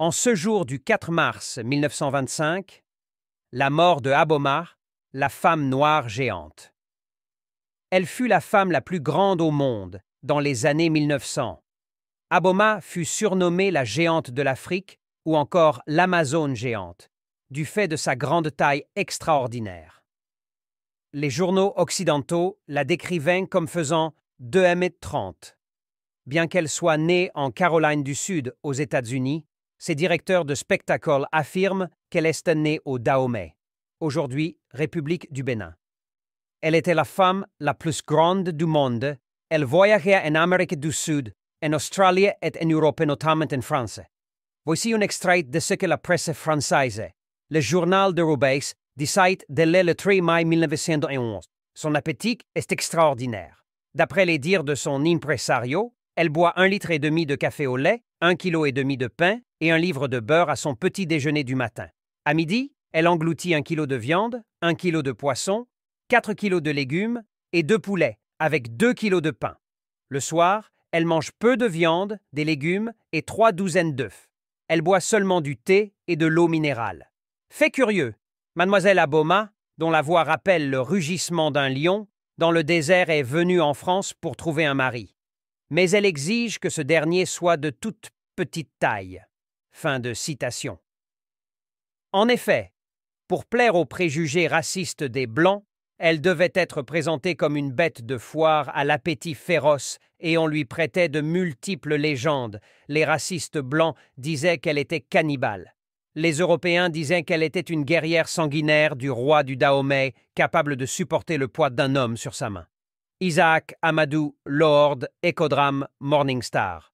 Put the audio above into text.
En ce jour du 4 mars 1925, la mort de Aboma, la femme noire géante. Elle fut la femme la plus grande au monde dans les années 1900. Aboma fut surnommée la géante de l'Afrique ou encore l'Amazone géante, du fait de sa grande taille extraordinaire. Les journaux occidentaux la décrivaient comme faisant 2,30 m. Bien qu'elle soit née en Caroline du Sud, aux États-Unis, ses directeurs de spectacle affirment qu'elle est née au Dahomey, aujourd'hui République du Bénin. Elle était la femme la plus grande du monde. Elle voyageait en Amérique du Sud, en Australie et en Europe, notamment en France. Voici un extrait de ce que la presse française, le journal de Roubaix, disait dès le 3 mai 1911. Son appétit est extraordinaire. D'après les dires de son impresario, elle boit 1,5 litre de café au lait, 1,5 kg de pain et un livre de beurre à son petit déjeuner du matin. À midi, elle engloutit 1 kg de viande, 1 kg de poisson, 4 kg de légumes et 2 poulets, avec 2 kg de pain. Le soir, elle mange peu de viande, des légumes et 3 douzaines d'œufs. Elle boit seulement du thé et de l'eau minérale. Fait curieux, Mademoiselle Aboma, dont la voix rappelle le rugissement d'un lion, dans le désert est venue en France pour trouver un mari. Mais elle exige que ce dernier soit de toute petite taille. Fin de citation. En effet, pour plaire aux préjugés racistes des Blancs, elle devait être présentée comme une bête de foire à l'appétit féroce et on lui prêtait de multiples légendes. Les racistes blancs disaient qu'elle était cannibale. Les Européens disaient qu'elle était une guerrière sanguinaire du roi du Dahomey, capable de supporter le poids d'un homme sur sa main. Isaac Amadou Lord, Écodrame, Morning Star.